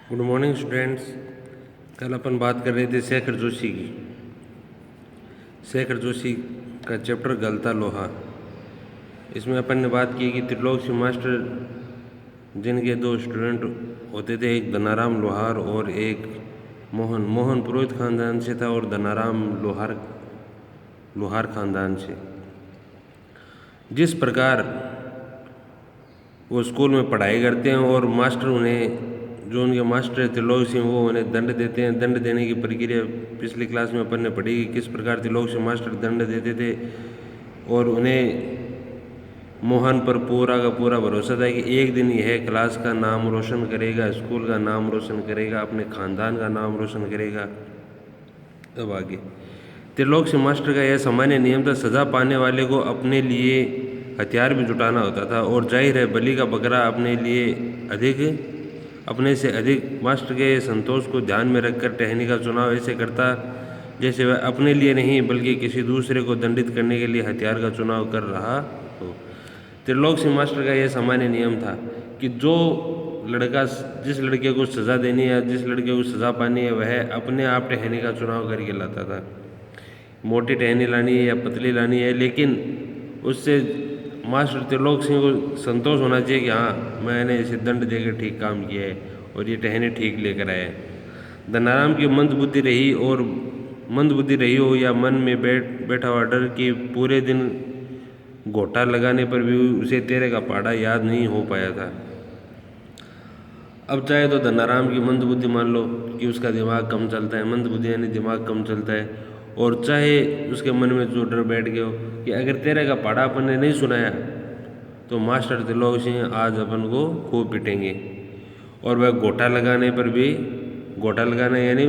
Good morning students. कल अपन बात कर रहे थे शेखर जोशी की। शेखर जोशी का चैप्टर गलता लोहा। इसमें अपन ने बात की कि त्रिलोकी मास्टर जिनके दो स्टूडेंट होते थे, एक धनाराम लोहार और एक मोहन पुरोहित खानदान से था और धनाराम लोहार खानदान से। जिस प्रकार वो स्कूल में पढ़ाई करते हैं और मास्टर उन्हें, जो उनके मास्टर त्रिलोकी सिंह, वो उन्हें दंड देते हैं। दंड देने की प्रक्रिया पिछली क्लास में अपन ने पढ़ी कि किस प्रकार त्रिलोकी सिंह मास्टर दंड देते थे और उन्हें मोहन पर पूरा का पूरा भरोसा था कि एक दिन यह क्लास का नाम रोशन करेगा, स्कूल का नाम रोशन करेगा, अपने खानदान का नाम रोशन करेगा। तब आगे त्रिलोकी सिंह मास्टर का यह सामान्य नियम था, सजा पाने वाले को अपने लिए हथियार भी जुटाना होता था और जाहिर है बलि का बकरा अपने से अधिक मास्टर के संतोष को ध्यान में रखकर टहनी का चुनाव ऐसे करता जैसे वह अपने लिए नहीं बल्कि किसी दूसरे को दंडित करने के लिए हथियार का चुनाव कर रहा हो। त्रिलोकी सिंह मास्टर का यह सामान्य नियम था कि जो लड़का जिस लड़के को सज़ा देनी है, जिस लड़के को सज़ा पानी है, वह अपने आप टहनी का चुनाव करके लाता था। मोटी टहनी लानी है या पतली लानी है, लेकिन उससे मास्टर त्रिलोकी सिंह को संतोष होना चाहिए कि हाँ, मैंने इसे दंड देकर ठीक काम किया है और ये टहनी ठीक लेकर आया है। धनाराम की मंदबुद्धि रही हो या मन में बैठा हुआ डर कि पूरे दिन घोटा लगाने पर भी उसे तेरे का पहाड़ा याद नहीं हो पाया था। अब चाहे तो धनाराम की मंदबुद्धि मान लो कि उसका दिमाग कम चलता है, मंदबुद्धि यानी दिमाग कम चलता है, और चाहे उसके मन में जो डर बैठ गया हो कि अगर तेरे का पहाड़ा अपन ने नहीं सुनाया तो मास्टर त्रिलोकी सिंह आज अपन को खूब पिटेंगे। और वह घोटा लगाना यानी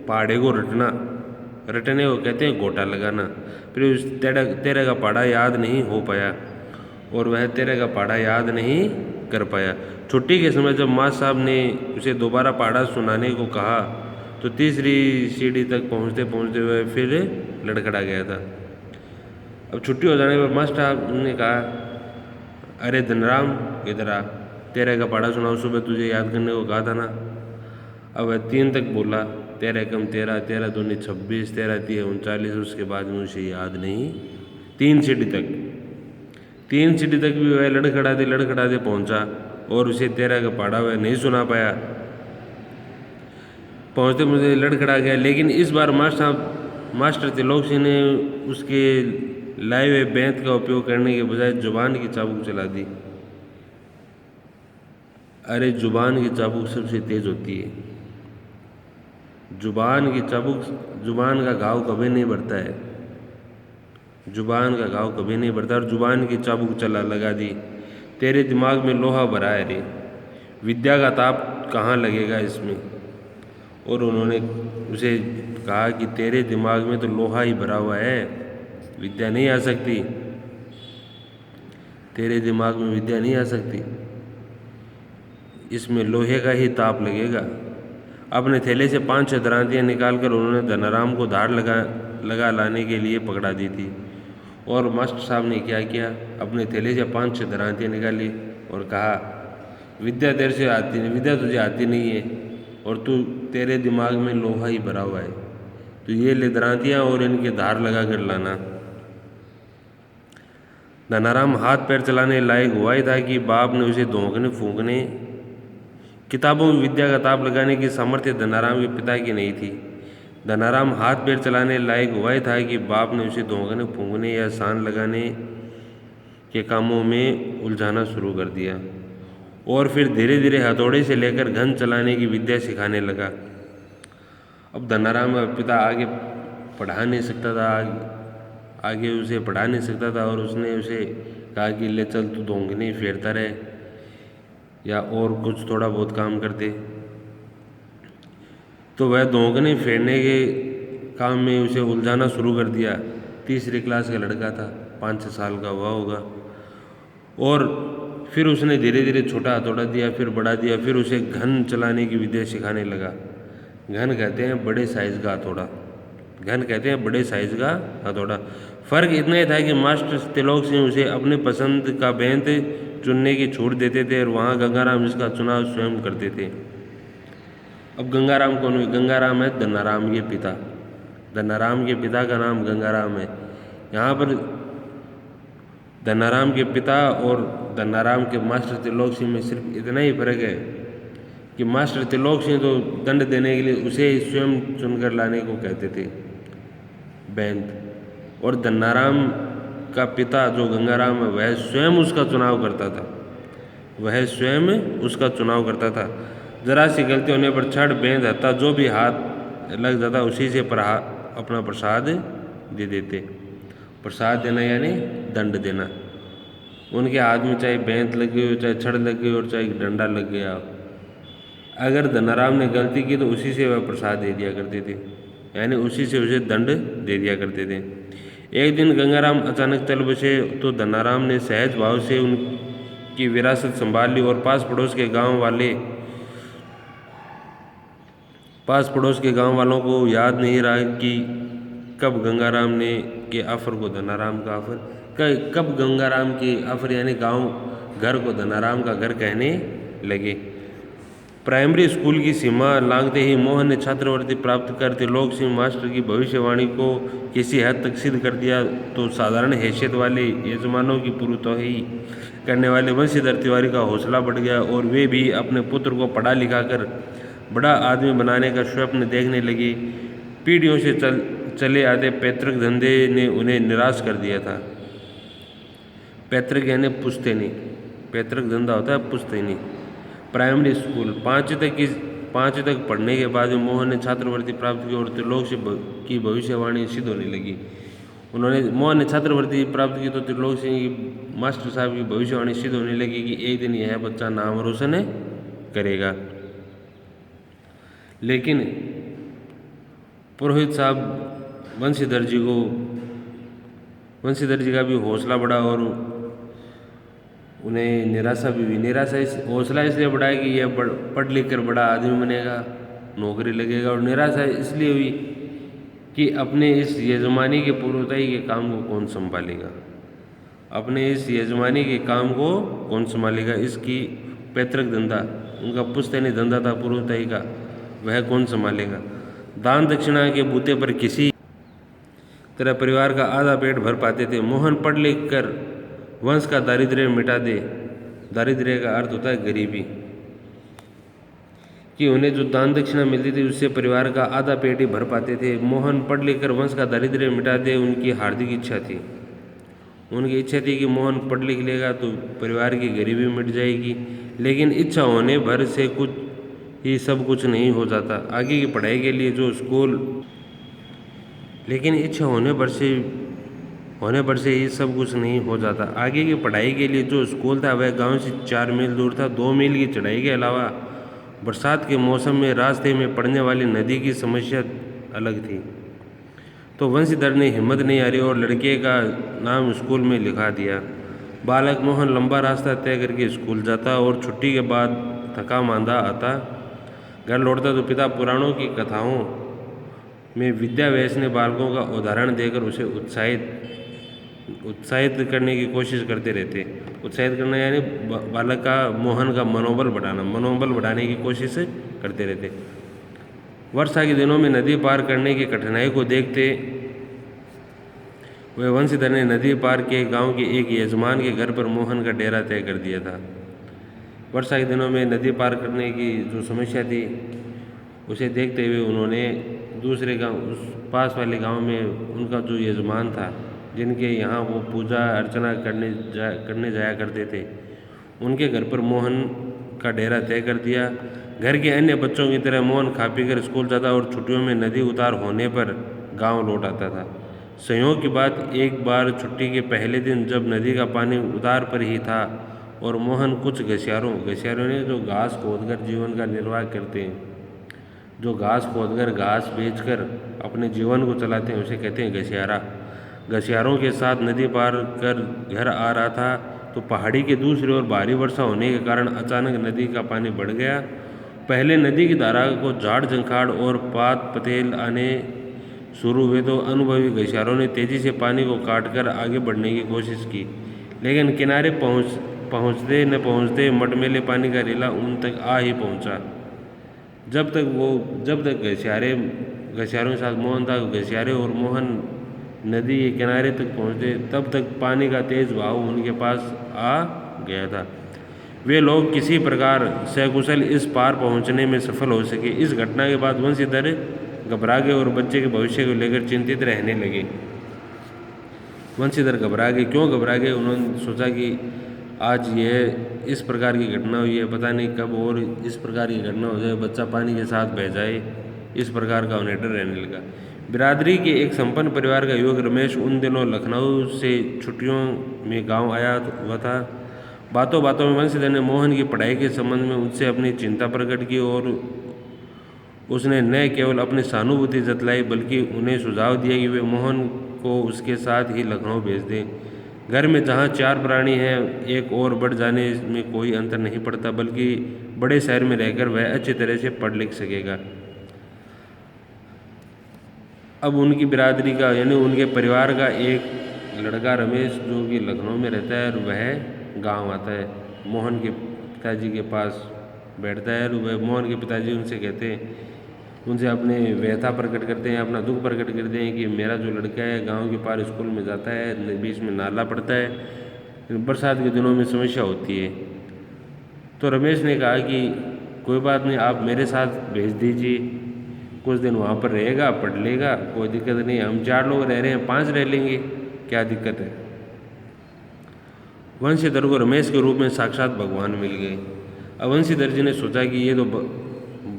पहाड़े को रटने को कहते हैं घोटा लगाना। फिर तेरे का पहाड़ा याद नहीं हो पाया और वह तेरे का पहाड़ा याद नहीं कर पाया। छुट्टी के समय जब मास्टर साहब ने उसे दोबारा पहाड़ा सुनाने को कहा तो तीसरी सीढ़ी तक पहुंचते हुए फिर लड़खड़ा गया था। अब छुट्टी हो जाने पर मास्टर साहब ने कहा, अरे धनराम इधर आ, तेरे का पहाड़ा सुनाओ, सुबह तुझे याद करने को कहा था ना। अब वह 3 तक बोला, 13 कम 13, 13 दूनी 26, 13 तिया 39। उसके बाद में उसे याद नहीं। 3 सीढ़ी तक भी वह लड़खड़ाते पहुंचा और उसे 13 का पहाड़ा वह नहीं सुना पाया। पहुँचते मुझे लड़खड़ा गया, लेकिन इस बार मास्टर त्रिलोकी सिंह ने उसके लाए हुए बेंत का उपयोग करने के बजाय जुबान की चाबुक चला दी। अरे जुबान की चाबुक सबसे तेज होती है। जुबान का घाव कभी नहीं बढ़ता है। और जुबान की चाबुक लगा दी। तेरे दिमाग में लोहा भरा है रे, विद्या का ताप कहाँ लगेगा इसमें। और उन्होंने उसे कहा कि तेरे दिमाग में तो लोहा ही भरा हुआ है, विद्या नहीं आ सकती। तेरे दिमाग में विद्या नहीं आ सकती, इसमें लोहे का ही ताप लगेगा। अपने थैले से 5-6 दरांतियाँ निकालकर उन्होंने धनाराम को धार लगा लाने के लिए पकड़ा दी थी। और मास्टर साहब ने क्या किया, अपने थैले से 5-6 दरांतियाँ निकाली और कहा, विद्या तुझे आती नहीं है और तेरे दिमाग में लोहा ही भरा हुआ है, तो ये ले दरांतियाँ और इनके धार लगा कर लाना। धनाराम हाथ पैर चलाने लायक हुआ ही था कि बाप ने उसे धोंकने फूंकने, किताबों में विद्या का ताप लगाने की सामर्थ्य धनाराम के पिता की नहीं थी। धनाराम हाथ पैर चलाने लायक हुआ ही था कि बाप ने उसे धोंकने फूंकने या सान लगाने के कामों में उलझाना शुरू कर दिया और फिर धीरे धीरे हथौड़े से लेकर घन चलाने की विद्या सिखाने लगा। अब धनाराम का पिता आगे पढ़ा नहीं सकता था और उसने उसे कहा कि ले चल, तू धोंकने फेरता रहे या और कुछ थोड़ा बहुत काम करते। तो वह धोंकने फेरने के काम में उसे उलझाना शुरू कर दिया। तीसरी क्लास का लड़का था, 5-6 साल का हुआ होगा। और फिर उसने धीरे धीरे छोटा हथौड़ा दिया, फिर बड़ा दिया, फिर उसे घन चलाने की विद्या सिखाने लगा। घन कहते हैं बड़े साइज का हथौड़ा। फ़र्क इतना ही था कि मास्टर त्रिलोकी सिंह उसे अपने पसंद का बेंत चुनने की छूट देते थे और वहाँ गंगाराम इसका चुनाव स्वयं करते थे। अब गंगाराम कौन हुए? गंगाराम है धनाराम के पिता। धनाराम के पिता का नाम गंगाराम है। यहाँ पर धनाराम के पिता और धनाराम के मास्टर त्रिलोक सिंह में सिर्फ इतना ही फर्क है कि मास्टर त्रिलोक सिंह तो दंड देने के लिए उसे स्वयं चुनकर लाने को कहते थे बेंत, और धनाराम का पिता जो गंगाराम है वह स्वयं उसका चुनाव करता था। वह स्वयं उसका चुनाव करता था। जरा सी गलती होने पर छड़ बेंत हत्ता जो भी हाथ लग जाता उसी से अपना प्रसाद दे देते। प्रसाद देना यानी दंड देना। उनके हाथ में चाहे बेंत लग गई हो, चाहे छड़ लग गई और चाहे डंडा लग गया, अगर धनाराम ने गलती की तो उसी से वह प्रसाद दे दिया करते थे, यानी उसी से उसे दंड दे दिया करते थे। एक दिन गंगाराम अचानक चल बसे तो धनाराम ने सहज भाव से उनकी विरासत संभाल ली और पास पड़ोस के गांव वालों को याद नहीं रहा कि कब गंगाराम ने के ऑफर को धनाराम का ऑफर कब गंगाराम के ऑफर यानी घर को धनाराम का घर कहने लगे। प्राइमरी स्कूल की सीमा लांघते ही मोहन ने छात्रवृत्ति प्राप्त कर त्रिलोक सिंह मास्टर की भविष्यवाणी को किसी हद तक सिद्ध कर दिया तो साधारण हैसियत वाले यजमानों की पुरतोही करने वाले वंशीधर तिवारी का हौसला बढ़ गया और वे भी अपने पुत्र को पढ़ा लिखा कर बड़ा आदमी बनाने का स्वप्न देखने लगे। पीढ़ियों से चले आते पैतृक धंधे ने उन्हें निराश कर दिया था। पैतृक यानी पुश्तैनी, पैतृक धंधा होता है पुश्तैनी। प्राइमरी स्कूल पाँचवीं तक पढ़ने के बाद मोहन ने छात्रवृत्ति प्राप्त की और त्रिलोक की भविष्यवाणी सिद्ध होने लगी। मोहन ने छात्रवृत्ति प्राप्त की तो त्रिलोक सिंह की मास्टर साहब की भविष्यवाणी सिद्ध होने लगी कि एक दिन यह बच्चा नाम रोशन करेगा। लेकिन पुरोहित साहब वंशीधर जी का भी हौसला बढ़ा और उन्हें निराशा भी हुई। हौसला इसलिए बढ़ा कि यह पढ़ लिख कर बड़ा आदमी बनेगा, नौकरी लगेगा, और निराशा इसलिए हुई कि अपने इस यजमानी के पूर्वताई के काम को कौन संभालेगा। इसकी पैतृक धंधा, उनका पुश्तैनी धंधा था पूर्वताई का, वह कौन संभालेगा। दान दक्षिणा के बूते पर किसी तरह परिवार का आधा पेट भर पाते थे। मोहन पढ़ लिख कर वंश का दारिद्र्य मिटा दे। दारिद्र्य का अर्थ होता है गरीबी, कि उन्हें जो दान दक्षिणा मिलती थी उससे परिवार का आधा पेट ही भर पाते थे। मोहन पढ़ लिख कर वंश का दारिद्र्य मिटा दे उनकी हार्दिक इच्छा थी। उनकी इच्छा थी कि मोहन पढ़ लिख लेगा तो परिवार की गरीबी मिट जाएगी। लेकिन इच्छा होने भर से सब कुछ नहीं हो जाता। आगे की पढ़ाई के लिए जो स्कूल था वह गांव से 4 मील दूर था। 2 मील की चढ़ाई के अलावा बरसात के मौसम में रास्ते में पड़ने वाली नदी की समस्या अलग थी। तो वंशीधर ने हिम्मत नहीं हारी और लड़के का नाम स्कूल में लिखा दिया। बालक मोहन लंबा रास्ता तय करके स्कूल जाता और छुट्टी के बाद थका मांदा आता घर लौटता तो पिता पुराणों की कथाओं में विद्या व्यसनी बालकों का उदाहरण देकर उसे उत्साहित करने की कोशिश करते रहते। उत्साहित करना यानी बालक का मोहन का मनोबल बढ़ाने की कोशिश करते रहते। वर्षा के दिनों में नदी पार करने की कठिनाई को देखते हुए वंशीधर ने नदी पार के गांव के एक यजमान के घर पर मोहन का डेरा तय कर दिया था। वर्षा के दिनों में नदी पार करने की जो समस्या थी उसे देखते हुए उन्होंने दूसरे गांव, उस पास वाले गांव में उनका जो यजमान था जिनके यहाँ वो पूजा अर्चना करने जाया करते थे, उनके घर पर मोहन का डेरा तय कर दिया। घर के अन्य बच्चों की तरह मोहन खा पी कर स्कूल जाता और छुट्टियों में नदी उतार होने पर गांव लौट आता था। संयोग की बात, एक बार छुट्टी के पहले दिन जब नदी का पानी उतार पर ही था और मोहन कुछ घसियारों ने जो घास खोदकर जीवन का निर्वाह करते हैं, जो घास खोदकर घास बेचकर अपने जीवन को चलाते हैं, उसे कहते हैं घसियारों के साथ नदी पार कर घर आ रहा था तो पहाड़ी के दूसरी ओर भारी वर्षा होने के कारण अचानक नदी का पानी बढ़ गया। पहले नदी की धारा को झाड़ झंखाड़ और पात पतेल आने शुरू हुए तो अनुभवी घसियारों ने तेजी से पानी को काटकर आगे बढ़ने की कोशिश की, लेकिन किनारे पहुंचते न पहुंचते मटमैले पानी का रेला उन तक आ ही पहुंचा। जब तक घसियारों के साथ मोहन था, घसियारे और मोहन नदी के किनारे तक पहुँचे तब तक पानी का तेज बहाव उनके पास आ गया था। वे लोग किसी प्रकार सकुशल इस पार पहुंचने में सफल हो सके। इस घटना के बाद वंशीधर घबरा गए और बच्चे के भविष्य को लेकर चिंतित रहने लगे। वंशीधर घबरा गए। क्यों घबरा गए? उन्होंने सोचा कि आज यह इस प्रकार की घटना हुई है, पता नहीं कब और इस प्रकार की घटना हो जाए, बच्चा पानी के साथ बह जाए, इस प्रकार का उन्हें डर रहने लगा। बिरादरी के एक संपन्न परिवार का युवक रमेश उन दिनों लखनऊ से छुट्टियों में गांव आया हुआ था। बातों बातों में वंशीधर ने मोहन की पढ़ाई के संबंध में उनसे अपनी चिंता प्रकट की और उसने न केवल अपनी सहानुभूति जतलाई बल्कि उन्हें सुझाव दिया कि वे मोहन को उसके साथ ही लखनऊ भेज दें। घर में जहाँ 4 प्राणी हैं, एक और बढ़ जाने में कोई अंतर नहीं पड़ता, बल्कि बड़े शहर में रहकर वह अच्छी तरह से पढ़ लिख सकेगा। अब उनकी बिरादरी का यानी उनके परिवार का एक लड़का रमेश जो कि लखनऊ में रहता है और वह गांव आता है, मोहन के पिताजी के पास बैठता है और वह मोहन के पिताजी उनसे कहते हैं, उनसे अपने व्यथा प्रकट करते हैं, अपना दुख प्रकट करते हैं कि मेरा जो लड़का है गांव के पार स्कूल में जाता है, बीच में नाला पड़ता है, बरसात के दिनों में समस्या होती है। तो रमेश ने कहा कि कोई बात नहीं, आप मेरे साथ भेज दीजिए, कुछ दिन वहाँ पर रहेगा, पढ़ लेगा, कोई दिक्कत नहीं। हम 4 लोग रह रहे हैं, 5 रह लेंगे, क्या दिक्कत है। वंशीधर को रमेश के रूप में साक्षात भगवान मिल गए। अब वंशीधर जी ने सोचा कि ये तो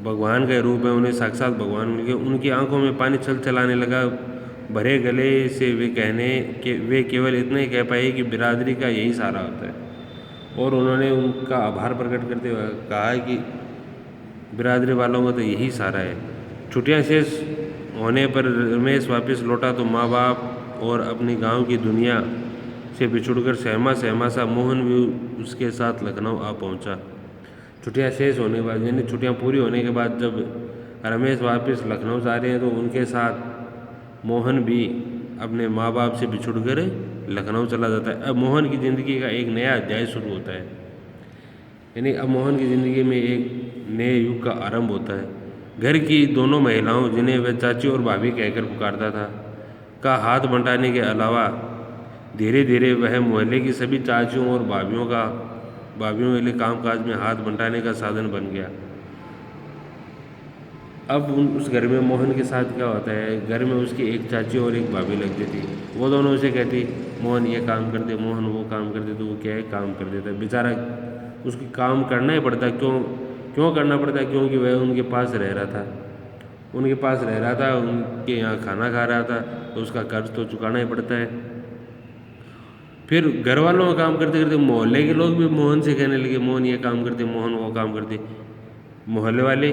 भगवान का रूप है, उन्हें साक्षात भगवान मिल गए। उनकी आंखों में पानी छल छलाने लगा। भरे गले से वे केवल इतना ही कह पाए कि बिरादरी का यही सहारा होता है। और उन्होंने उनका आभार प्रकट करते हुए कहा कि बिरादरी वालों का तो यही सहारा है। छुट्टियां शेष होने पर रमेश वापस लौटा तो माँ बाप और अपनी गांव की दुनिया से बिछुड़कर सहमा सा मोहन भी उसके साथ लखनऊ आ पहुंचा। छुट्टियां शेष होने के बाद यानी छुट्टियां पूरी होने के बाद जब रमेश वापस लखनऊ जा रहे हैं तो उनके साथ मोहन भी अपने माँ बाप से बिछुड़कर लखनऊ चला जाता है। अब मोहन की ज़िंदगी का एक नया अध्याय शुरू होता है, यानी अब मोहन की ज़िंदगी में एक नए युग का आरंभ होता है। घर की दोनों महिलाओं, जिन्हें वह चाची और भाभी कहकर पुकारता था, का हाथ बंटाने के अलावा धीरे धीरे वह मोहल्ले की सभी चाचियों और भाभियों के लिए कामकाज में हाथ बंटाने का साधन बन गया। अब उस घर में मोहन के साथ क्या होता है, घर में उसकी एक चाची और एक भाभी लगती थी। वो दोनों उसे कहती, मोहन ये काम कर दे, मोहन वो काम कर दे, तो वो क्या है काम कर देता। बेचारा उसकी काम करना ही पड़ता। क्यों करना पड़ता? क्योंकि वह उनके पास रह रहा था, उनके यहाँ खाना खा रहा था, तो उसका कर्ज तो चुकाना ही पड़ता है। फिर घर वालों का काम करते करते मोहल्ले के लोग भी मोहन से कहने लगे, मोहन ये काम करते, मोहन वो काम करते। मोहल्ले वाले,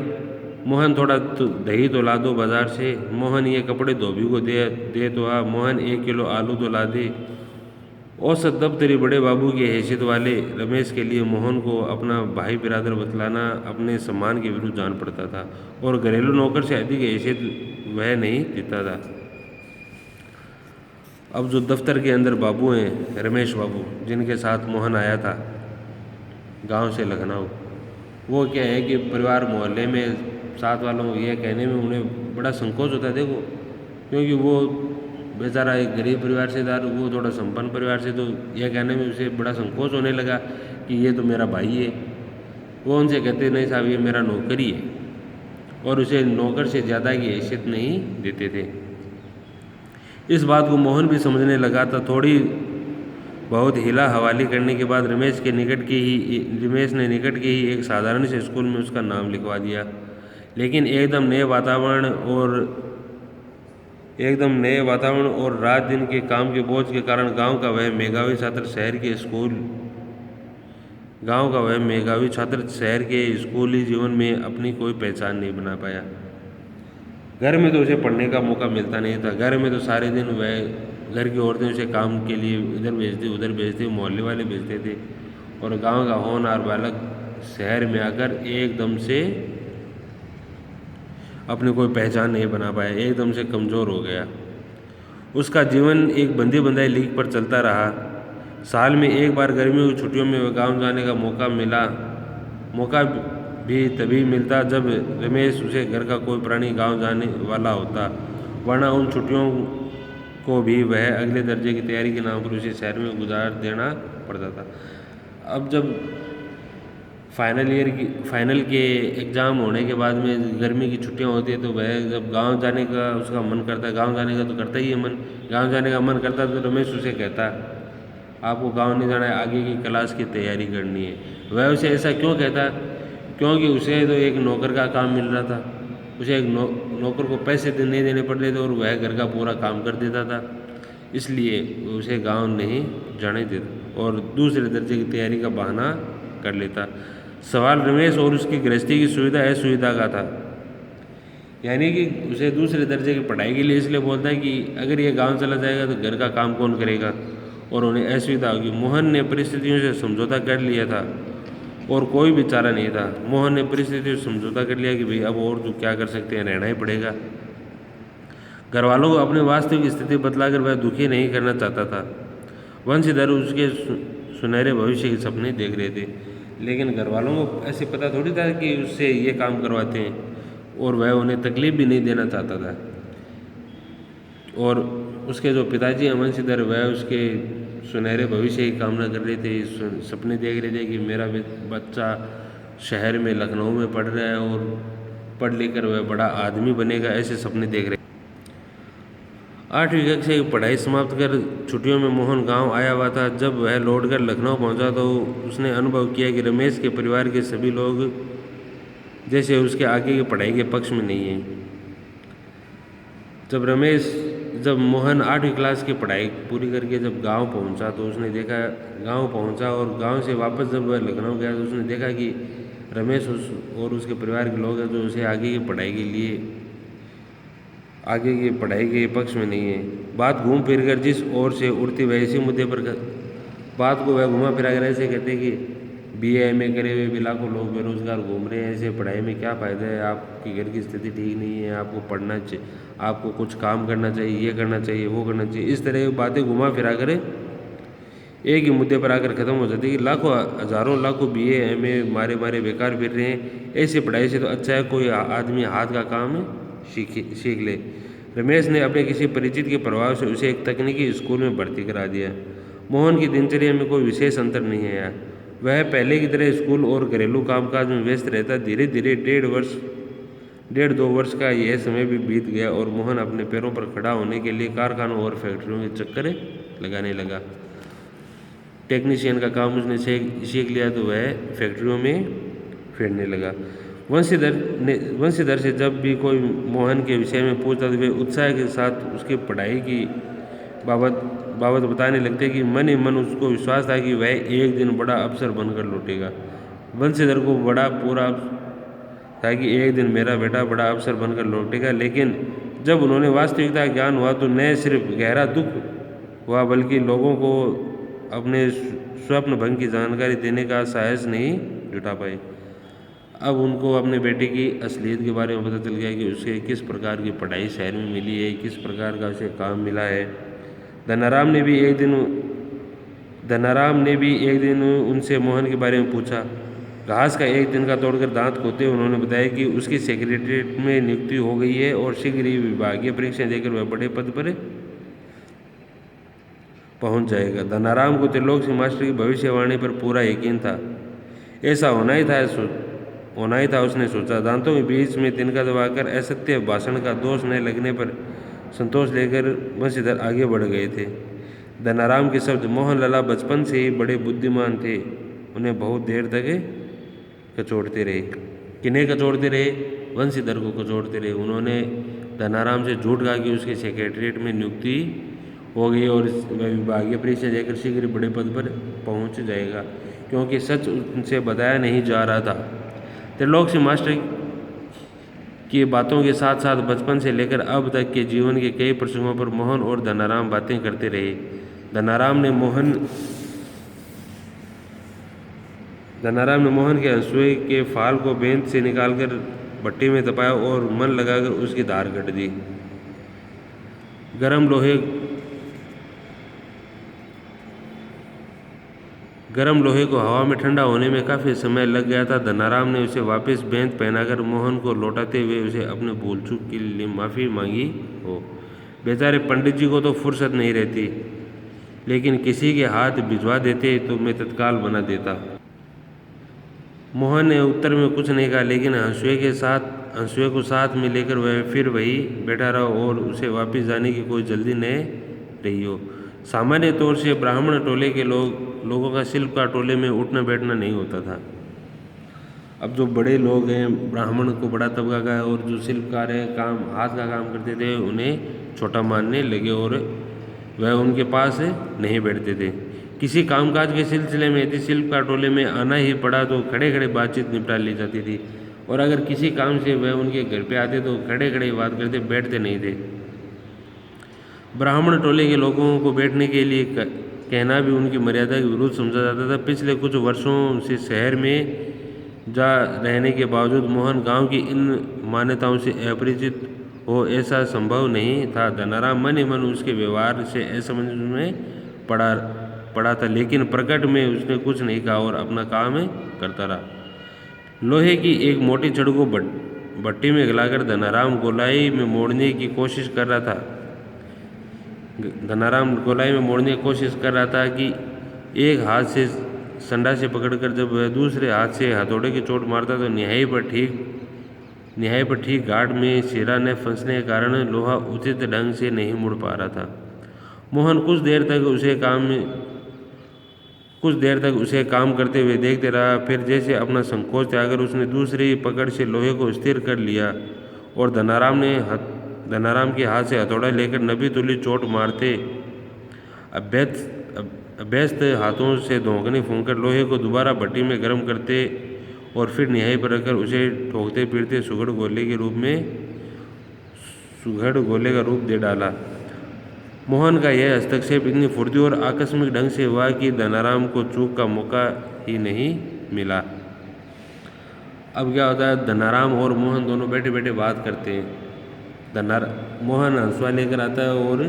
मोहन थोड़ा दही तो ला दो बाज़ार से, मोहन ये कपड़े धोबी को दे तो आ, मोहन 1 किलो आलू तो ला दे। औसत दफ्तरी बड़े बाबू की हैसियत वाले रमेश के लिए मोहन को अपना भाई बिरादर बतलाना अपने सम्मान के विरुद्ध जान पड़ता था और घरेलू नौकर से अधिक हैसियत वह नहीं देता था। अब जो दफ्तर के अंदर बाबू हैं, रमेश बाबू, जिनके साथ मोहन आया था गांव से लखनऊ, वो क्या है कि परिवार मोहल्ले में साथ वालों को यह कहने में उन्हें बड़ा संकोच होता है। देखो, क्योंकि वो बेचारा एक गरीब परिवार से था, वो थोड़ा संपन्न परिवार से, तो यह कहने में उसे बड़ा संकोच होने लगा कि ये तो मेरा भाई है। वो उनसे कहते, नहीं साहब ये मेरा नौकर ही है, और उसे नौकर से ज़्यादा की हैसियत नहीं देते थे। इस बात को मोहन भी समझने लगा था। थोड़ी बहुत हिला हवाली करने के बाद रमेश ने निकट के ही एक साधारण से स्कूल में उसका नाम लिखवा दिया। लेकिन एकदम नए वातावरण और रात दिन के काम के बोझ के कारण गांव का वह मेधावी छात्र शहर के स्कूली जीवन में अपनी कोई पहचान नहीं बना पाया। घर में तो उसे पढ़ने का मौका मिलता नहीं था। घर में तो सारे दिन वह घर की औरतें उसे काम के लिए इधर भेजती उधर भेजती, मोहल्ले वाले भेजते थे, और गांव का होनहार बालक शहर में आकर एकदम से अपनी कोई पहचान नहीं बना पाया, एकदम से कमज़ोर हो गया। उसका जीवन एक बंदी बंधाई लीक पर चलता रहा। साल में एक बार गर्मियों की छुट्टियों में वह गाँव जाने का मौका भी तभी मिलता जब रमेश उसे घर का कोई प्राणी गांव जाने वाला होता, वरना उन छुट्टियों को भी वह अगले दर्जे की तैयारी के नाम पर उसे शहर में गुजार देना पड़ता था। अब जब फाइनल के एग्ज़ाम होने के बाद में गर्मी की छुट्टियां होती है तो वह जब गांव जाने का उसका मन करता है, गांव जाने का तो करता ही है मन, गांव जाने का मन करता है तो रमेश उसे कहता आपको गांव नहीं जाना है, आगे की क्लास की तैयारी करनी है। वह उसे ऐसा क्यों कहता? क्योंकि उसे तो एक नौकर का काम मिल रहा था, उसे एक नौकर को पैसे नहीं देने पड़ रहे थे और वह घर का पूरा काम कर देता था, इसलिए उसे गांव नहीं जाने देता और दूसरे दर्जे की तैयारी का बहाना कर लेता। सवाल रमेश और उसकी गृहस्थी की सुविधा असुविधा का था, यानी कि उसे दूसरे दर्जे की पढ़ाई के लिए इसलिए बोलता है कि अगर ये गांव चला जाएगा तो घर का काम कौन करेगा और उन्हें असुविधा होगी। मोहन ने परिस्थितियों से समझौता कर लिया था और कोई भी चारा नहीं था। मोहन ने परिस्थितियों से समझौता कर लिया कि भाई अब और तो क्या कर सकते हैं, रहना ही पड़ेगा। घर वालों को अपनी वास्तविक स्थिति बतलाकर वह दुखी नहीं करना चाहता था। वंशीधर उसके सुनहरे भविष्य के सपने देख रहे थे, लेकिन घर वालों को ऐसे पता थोड़ी था कि उससे ये काम करवाते हैं और वह उन्हें तकलीफ भी नहीं देना चाहता था। और उसके जो पिताजी हैं वंशीधर, वह उसके सुनहरे भविष्य की कामना कर रहे थे, सपने देख रहे थे कि मेरा बच्चा शहर में लखनऊ में पढ़ रहा है और पढ़ लिख कर वह बड़ा आदमी बनेगा, ऐसे सपने देख रहे। 8वीं कक्षा की पढ़ाई समाप्त कर छुट्टियों में मोहन गांव आया हुआ था। जब वह लौटकर लखनऊ पहुंचा तो उसने अनुभव किया कि रमेश के परिवार के सभी लोग जैसे उसके आगे की पढ़ाई के पक्ष में नहीं है। जब मोहन 8वीं क्लास की पढ़ाई पूरी करके जब गांव पहुंचा तो उसने देखा, गांव पहुंचा और गांव से वापस जब वह लखनऊ गया तो उसने देखा कि रमेश और उसके परिवार के लोग हैं जो उसे आगे की पढ़ाई के पक्ष में नहीं है। बात घूम फिर कर जिस ओर से उड़ती वह इसी मुद्दे पर बात को वह घुमा फिरा कर ऐसे कहते कि BA MA करे हुए भी लाखों लोग बेरोजगार घूम रहे हैं, ऐसे पढ़ाई में क्या फ़ायदा है, आपकी घर की स्थिति ठीक नहीं है, आपको पढ़ना चाहिए, आपको कुछ काम करना चाहिए, ये करना चाहिए, वो करना चाहिए। इस तरह की बातें घुमा फिरा कर एक ही मुद्दे पर आकर ख़त्म हो जाती है कि हज़ारों लाखों BA MA मारे बेकार फिर रहे हैं, ऐसी पढ़ाई से तो अच्छा है कोई आदमी हाथ का काम सीख ले। रमेश ने अपने किसी परिचित के प्रभाव से उसे एक तकनीकी स्कूल में भर्ती करा दिया। मोहन की दिनचर्या में कोई विशेष अंतर नहीं आया, वह पहले की तरह स्कूल और घरेलू कामकाज में व्यस्त रहता। धीरे धीरे 1.5-2 वर्ष का यह समय भी बीत गया और मोहन अपने पैरों पर खड़ा होने के लिए कारखानों और फैक्ट्रियों के चक्कर लगाने लगा। टेक्नीशियन का काम उसने सीख लिया तो वह फैक्ट्रियों में फिरने लगा। वंशीधर से जब भी कोई मोहन के विषय में पूछता तो वे उत्साह के साथ उसकी पढ़ाई की बाबत बताने लगते कि मन ही मन उसको विश्वास था कि वह एक दिन बड़ा अफसर बनकर लौटेगा। वंशीधर को बड़ा पूरा था कि एक दिन मेरा बेटा बड़ा अफसर बनकर लौटेगा, लेकिन जब उन्होंने वास्तविकता ज्ञान हुआ तो न सिर्फ गहरा दुख हुआ बल्कि लोगों को अपने स्वप्न भंग की जानकारी देने का साहस नहीं जुटा पाए। अब उनको अपने बेटे की असलियत के बारे में पता चल गया कि उसे किस प्रकार की पढ़ाई शहर में मिली है, किस प्रकार का उसे काम मिला है। धनाराम ने भी एक दिन उनसे मोहन के बारे में पूछा। घास का एक दिन का तोड़कर दांत खोते उन्होंने बताया कि उसकी सेक्रेटरीट में नियुक्ति हो गई है और शीघ्र ही विभागीय परीक्षाएं देकर वह बड़े पद पर पहुंच जाएगा। धनाराम को त्रिलोकी मास्टर की भविष्यवाणी पर पूरा यकीन था। ऐसा होना ही था उसने सोचा। दांतों के बीच में तिनका दबाकर असत्य भाषण का दोष न लगने पर संतोष लेकर वंशीधर आगे बढ़ गए थे। धनाराम के शब्द मोहन लला बचपन से ही बड़े बुद्धिमान थे, उन्हें बहुत देर तक कचोड़ते रहे। किन्हें कचोड़ते रहे? वंशीधर को कचोड़ते रहे। उन्होंने धनाराम से झूठ कहा कि उसके सेक्रेटरीट में नियुक्ति हो गई और विभागीय परीक्षा देकर शीघ्र बड़े पद पर पहुंच जाएगा, क्योंकि सच उनसे बताया नहीं जा रहा था। त्रिलोकी मास्टर की बातों के साथ साथ बचपन से लेकर अब तक के जीवन के कई प्रसंगों पर मोहन और धनाराम बातें करते रहे। धनाराम ने मोहन के हंसुए के फाल को बेंत से निकालकर भट्टी में तपाया और मन लगाकर उसकी धार कट दी। गर्म लोहे को हवा में ठंडा होने में काफ़ी समय लग गया था। धनाराम ने उसे वापस बेंत पहनाकर मोहन को लौटाते हुए उसे अपने भूल चूक के लिए माफ़ी मांगी हो। बेचारे पंडित जी को तो फुर्सत नहीं रहती, लेकिन किसी के हाथ भिजवा देते तो मैं तत्काल बना देता। मोहन ने उत्तर में कुछ नहीं कहा, लेकिन हंसुए को साथ में लेकर वह फिर वही बैठा रहा और उसे वापस जाने की कोई जल्दी न रही हो। सामान्य तौर से ब्राह्मण टोले के लोगों का शिल्पकार टोले में उठना बैठना नहीं होता था। अब जो बड़े लोग हैं, ब्राह्मण को बड़ा तबका का है, और जो शिल्पकार है, हाथ का काम करते थे, उन्हें छोटा मानने लगे और वह उनके पास नहीं बैठते थे। किसी कामकाज के सिलसिले में यदि शिल्पकार टोले में आना ही पड़ा तो खड़े खड़े बातचीत निपटा ली जाती थी, और अगर किसी काम से वह उनके घर पे आते तो खड़े खड़े बात करते, बैठते नहीं थे। ब्राह्मण टोले के लोगों को बैठने के लिए कहना भी उनकी मर्यादा के विरुद्ध समझा जाता था। पिछले कुछ वर्षों से शहर में जा रहने के बावजूद मोहन गांव की इन मान्यताओं से अपरिचित हो ऐसा संभव नहीं था। धनाराम मन ही मन उसके व्यवहार से असमंजस में पड़ा था, लेकिन प्रकट में उसने कुछ नहीं कहा और अपना काम करता रहा। लोहे की एक मोटी छड़ को भट्टी में गलाकर धनाराम गोलाई में मोड़ने की कोशिश कर रहा था कि एक हाथ से संडा से पकड़कर जब वह दूसरे हाथ से हथौड़े की चोट मारता तो निहाई पर ठीक गार्ड में सिरा न फंसने के कारण लोहा उचित ढंग से नहीं मुड़ पा रहा था। मोहन कुछ देर तक उसे काम करते हुए देखते रहा। फिर जैसे अपना संकोच त्यागकर उसने दूसरी पकड़ से लोहे को स्थिर कर लिया और धनाराम के हाथ से हथौड़ा लेकर नबी तुली चोट मारते अभ्यस्त हाथों से धोंकने फूंककर लोहे को दोबारा भट्टी में गर्म करते और फिर निहाई पर रखकर उसे ठोकते पीटते सुघड़ गोले का रूप दे डाला। मोहन का यह हस्तक्षेप इतनी फुर्ती और आकस्मिक ढंग से हुआ कि धनाराम को चूक का मौका ही नहीं मिला। अब क्या होता है, धनाराम और मोहन दोनों बैठे बैठे बात करते हैं। मोहन हंसुआ लेकर आता है और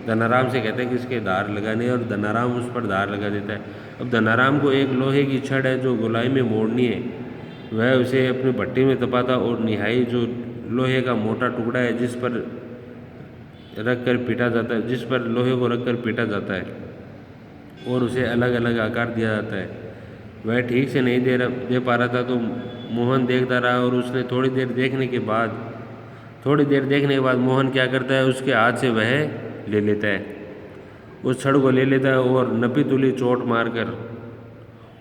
धनाराम से कहता है कि इसके धार लगाने, और धनाराम उस पर धार लगा देता है। अब धनाराम को एक लोहे की छड़ है जो गोलाई में मोड़नी है, वह उसे अपनी भट्टी में तपाता और निहाई जो लोहे का मोटा टुकड़ा है जिस पर लोहे को रखकर पीटा जाता है और उसे अलग अलग आकार दिया जाता है, वह ठीक से नहीं दे पा रहा था। तो मोहन देखता रहा और उसने थोड़ी देर देखने के बाद मोहन क्या करता है, उसके हाथ से वह ले लेता है, उस छड़ को ले लेता है और नपी तुली चोट मारकर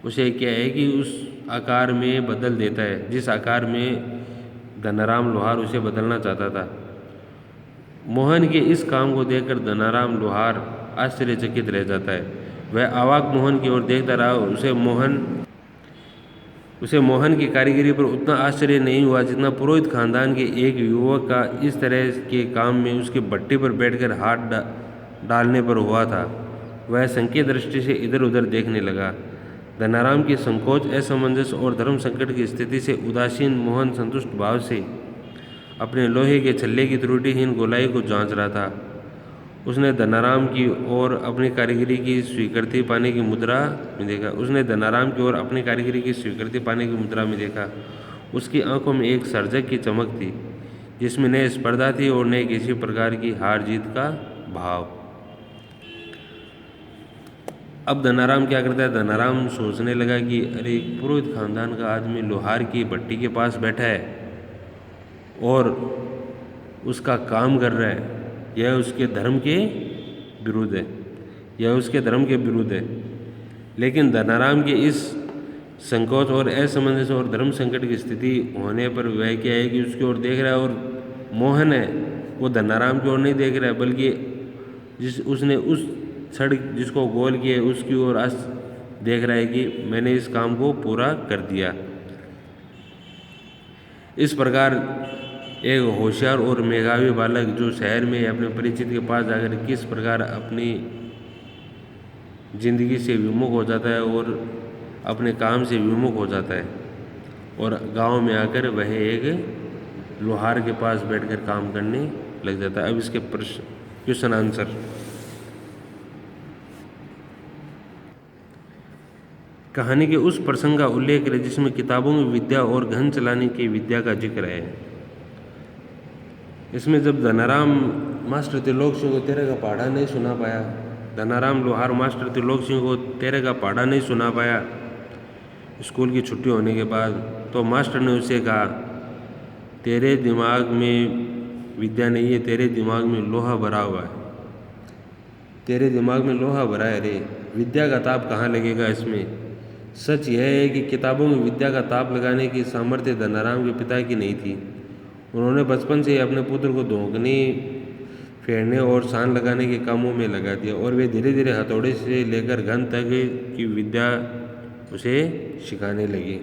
उसे क्या है कि उस आकार में बदल देता है जिस आकार में धनाराम लोहार उसे बदलना चाहता था। मोहन के इस काम को देखकर धनाराम लोहार आश्चर्यचकित रह जाता है। वह अवाक मोहन की ओर देखता रहा। उसे मोहन की कारीगरी पर उतना आश्चर्य नहीं हुआ जितना पुरोहित खानदान के एक युवक का इस तरह के काम में उसकी भट्टी पर बैठकर हाथ डालने पर हुआ था। वह संकीर्ण दृष्टि से इधर उधर देखने लगा। धनाराम की संकोच, असमंजस और धर्म संकट की स्थिति से उदासीन मोहन संतुष्ट भाव से अपने लोहे के छल्ले की त्रुटिहीन गोलाई को जांच रहा था। उसने धनाराम की ओर अपनी कारीगरी की स्वीकृति पाने की मुद्रा में देखा। उसकी आंखों में एक सर्जक की चमक थी जिसमें न स्पर्धा थी और न किसी प्रकार की हार जीत का भाव। अब धनाराम क्या करता है, धनाराम सोचने लगा कि अरे, पुरोहित खानदान का आदमी लोहार की भट्टी के पास बैठा है और उसका काम कर रहा है, यह उसके धर्म के विरुद्ध है। लेकिन धनाराम के इस संकोच और असमंजस और धर्म संकट की स्थिति होने पर वह क्या है कि उसकी ओर देख रहा है, और मोहन है वो धनाराम की ओर नहीं देख रहा है, बल्कि उसने उस छड़ जिसको गोल किया उसकी ओर देख रहा है कि मैंने इस काम को पूरा कर दिया। इस प्रकार एक होशियार और मेधावी बालक जो शहर में अपने परिचित के पास जाकर किस प्रकार अपनी जिंदगी से विमुख हो जाता है और अपने काम से विमुख हो जाता है, और गांव में आकर वह एक लोहार के पास बैठकर काम करने लग जाता है। अब इसके क्वेश्चन आंसर। कहानी के उस प्रसंग का उल्लेख करें जिसमें किताबों में विद्या और घन चलाने की विद्या का जिक्र है। इसमें जब धनाराम मास्टर त्रिलोक सिंह को तेरे का पहाड़ा नहीं सुना पाया, धनाराम लोहार मास्टर त्रिलोक सिंह को तेरे का पहाड़ा नहीं सुना पाया स्कूल की छुट्टी होने के बाद, तो मास्टर ने उसे कहा तेरे दिमाग में विद्या नहीं है, तेरे दिमाग में लोहा भरा हुआ है, तेरे दिमाग में लोहा भरा है रे, विद्या का ताप कहाँ लगेगा इसमें। सच यह है कि किताबों में विद्या का ताप लगाने की सामर्थ्य धनाराम के पिता की नहीं थी। उन्होंने बचपन से ही अपने पुत्र को धोखने, फेरने और सान लगाने के कामों में लगा दिया और वे धीरे धीरे हथौड़े से लेकर घन तक की विद्या उसे सिखाने लगे।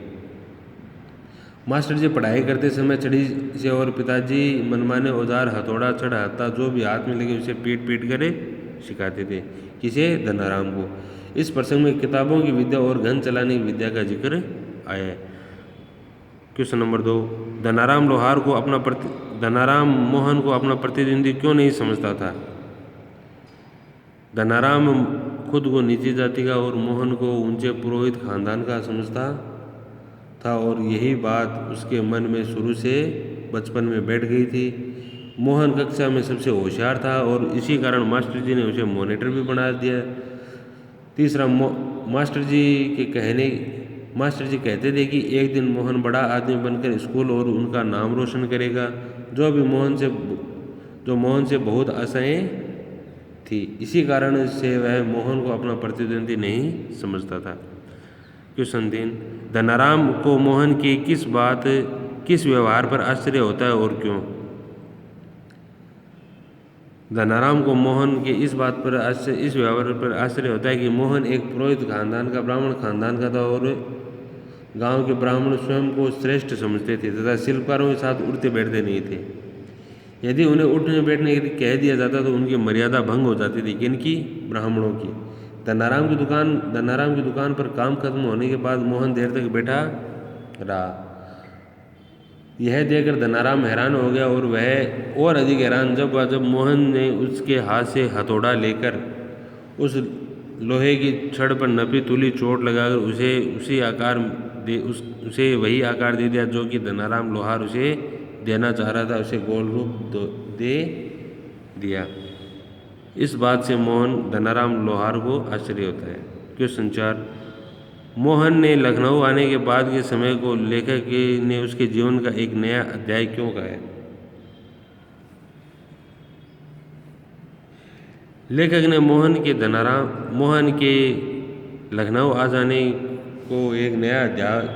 मास्टर जी पढ़ाई करते समय छड़ी से और पिताजी मनमाने औजार, हथौड़ा, छड़, हत्था जो भी हाथ में लगे उसे पीट पीट कर सिखाते थे। किसे? धनाराम को। इस प्रसंग में किताबों की विद्या और घन चलाने की विद्या का जिक्र आया है। क्वेश्चन नंबर 2, धनाराम मोहन को अपना प्रतिद्वंदी क्यों नहीं समझता था? धनाराम खुद को नीची जाति का और मोहन को ऊंचे पुरोहित खानदान का समझता था और यही बात उसके मन में शुरू से बचपन में बैठ गई थी। मोहन कक्षा में सबसे होशियार था और इसी कारण मास्टर जी ने उसे मॉनिटर भी बना दिया। तीसरा, मास्टर जी कहते थे कि एक दिन मोहन बड़ा आदमी बनकर स्कूल और उनका नाम रोशन करेगा, जो मोहन से बहुत आशाएं थी। इसी कारण से वह मोहन को अपना प्रतिद्वंदी नहीं समझता था। क्वेश्चन 3, धनाराम को मोहन की किस व्यवहार पर आश्चर्य होता है और क्यों? धनाराम को मोहन के इस व्यवहार पर आश्चर्य होता है कि मोहन एक पुरोहित खानदान का, ब्राह्मण खानदान का था और गांव के ब्राह्मण स्वयं को श्रेष्ठ समझते थे तथा शिल्पकारों के साथ उठते बैठते नहीं थे। यदि उन्हें उठने बैठने के लिए कह दिया जाता तो उनकी मर्यादा भंग हो जाती थी। किनकी? ब्राह्मणों की। धनाराम की दुकान पर काम खत्म होने के बाद मोहन देर तक बैठा रहा। यह देखकर धनाराम हैरान हो गया और वह और अधिक हैरान जब मोहन ने उसके हाथ से हथौड़ा लेकर उस लोहे की छड़ पर नपी तुली चोट लगाकर उसे वही आकार दे दिया जो कि धनाराम लोहार उसे देना चाह रहा था। उसे गोल रूप दे दिया। इस बात से धनाराम लोहार को आश्चर्य होता है। क्वेश्चन 4, मोहन ने लखनऊ आने के बाद के समय को लेखक ने उसके जीवन का एक नया अध्याय क्यों कहा है? लेखक ने मोहन के लखनऊ आ जाने को एक नया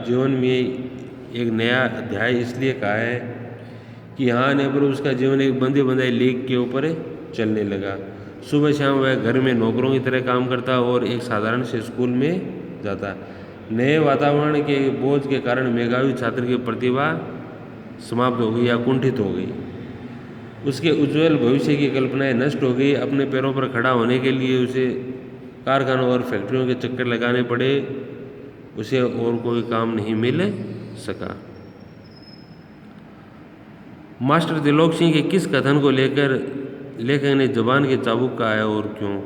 जीवन में एक नया अध्याय इसलिए कहा है कि यहाँ आने पर उसका जीवन एक बंधे बंधाई लेख के ऊपर चलने लगा। सुबह शाम वह घर में नौकरों की तरह काम करता और एक साधारण से स्कूल में जाता। नए वातावरण के बोझ के कारण मेधावी छात्र की प्रतिभा समाप्त हो गई या कुंठित हो गई। उसके उज्जवल भविष्य की कल्पनाएं नष्ट हो गई। अपने पैरों पर खड़ा होने के लिए उसे कारखानों और फैक्ट्रियों के चक्कर लगाने पड़े। उसे और कोई काम नहीं मिल सका। मास्टर त्रिलोक सिंह के किस कथन को लेकर लेखक ने जबान के चाबुक कहा और क्यों?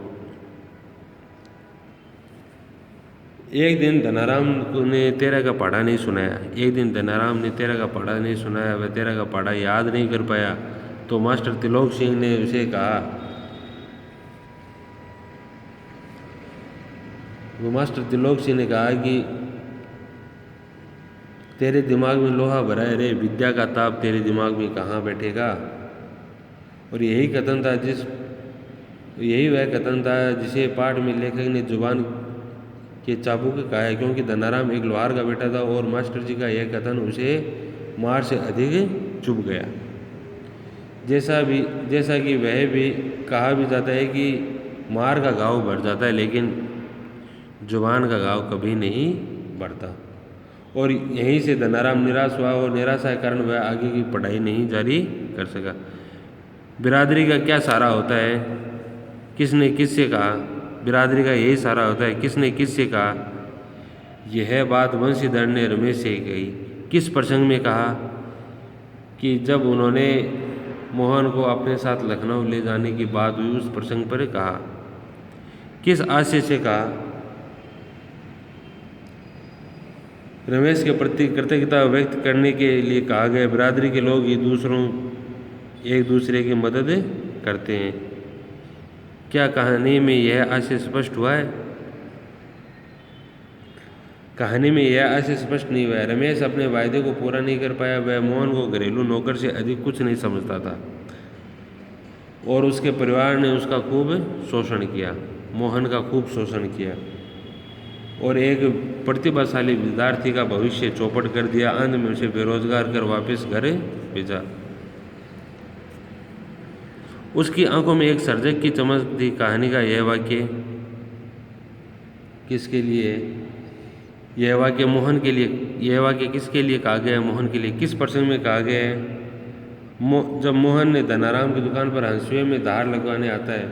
एक दिन धनाराम ने तेरह का पढ़ा नहीं सुनाया। वह तेरह का पढ़ा याद नहीं कर पाया तो मास्टर त्रिलोक सिंह ने उसे कहा, कि तेरे दिमाग में लोहा भरा है रे, विद्या का ताप तेरे दिमाग में कहाँ बैठेगा। और यही वह कथन था जिसे पाठ में लेखक ने जुबान के चाबुक कहा है, क्योंकि धनाराम एक लोहार का बेटा था और मास्टर जी का यह कथन उसे मार से अधिक चुभ गया। जैसा कि वह भी कहा भी जाता है कि मार का घाव भर जाता है लेकिन जुबान का घाव कभी नहीं बढ़ता। और यहीं से धनाराम निराश हुआ और निराशा के कारण वह आगे की पढ़ाई नहीं जारी कर सका। बिरादरी का क्या सहारा होता है? किसने किससे कहा? बिरादरी का यही सहारा होता है। किसने किससे कहा? यह बात वंशीधर ने रमेश से कही। किस प्रसंग में कहा? कि जब उन्होंने मोहन को अपने साथ लखनऊ ले जाने की बात हुई उस प्रसंग पर कहा। किस आशय से कहा? रमेश के प्रति कृतज्ञता व्यक्त करने के लिए कहा गया। बिरादरी के लोग एक दूसरे की मदद करते हैं। क्या कहानी में यह आशय स्पष्ट हुआ है? कहानी में यह आशय स्पष्ट नहीं हुआ है। रमेश अपने वायदे को पूरा नहीं कर पाया। वह मोहन को घरेलू नौकर से अधिक कुछ नहीं समझता था और उसके परिवार ने उसका खूब शोषण किया, मोहन का खूब शोषण किया और एक प्रतिभाशाली विद्यार्थी का भविष्य चौपट कर दिया। अंत में उसे बेरोजगार कर वापस घर भेजा। उसकी आंखों में एक सर्जक की चमक थी। कहानी का यह वाक्य किसके लिए है? यह वाक्य मोहन के लिए। यह वाक्य किसके लिए कहा गया है? मोहन के लिए। किस प्रसंग में कहा गया है? जब मोहन ने धनाराम की दुकान पर हंसुए में धार लगवाने आता है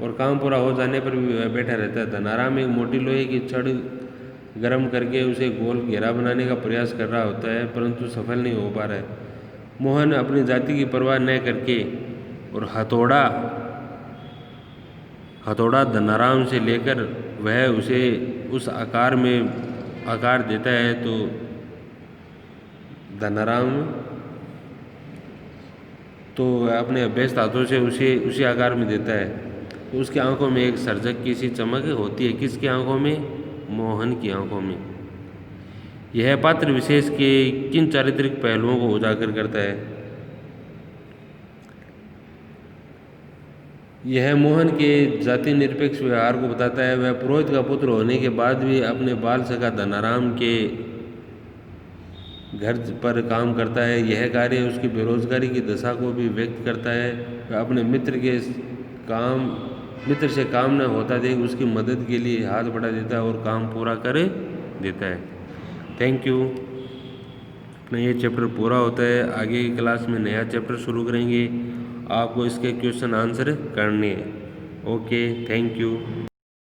और काम पूरा हो जाने पर भी वह बैठा रहता है। धनाराम एक मोटी लोहे की छड़ गर्म करके उसे गोल घेरा बनाने का प्रयास कर रहा होता है, परंतु सफल नहीं हो पा रहा है। मोहन अपनी जाति की परवाह न करके और हथौड़ा धनाराम से लेकर वह उसे उस आकार देता है तो धनाराम तो अपने अभ्यस्त हाथों से उसी आकार में देता है। तो उसकी आंखों में एक सर्जक की सी चमक होती है। किसकी आंखों में? मोहन की आंखों में। यह पात्र विशेष के किन चारित्रिक पहलुओं को उजागर करता है? यह मोहन के जाति निरपेक्ष व्यवहार को बताता है। वह पुरोहित का पुत्र होने के बाद भी अपने बाल सखा धनाराम के घर पर काम करता है। यह कार्य उसकी बेरोजगारी की दशा को भी व्यक्त करता है। वह अपने मित्र से काम न होता देख उसकी मदद के लिए हाथ बढ़ा देता है और काम पूरा कर देता है। Thank you. अपना ये चैप्टर पूरा होता है। आगे की क्लास में नया चैप्टर शुरू करेंगे। आपको इसके क्वेश्चन आंसर करने हैं। Okay, thank you.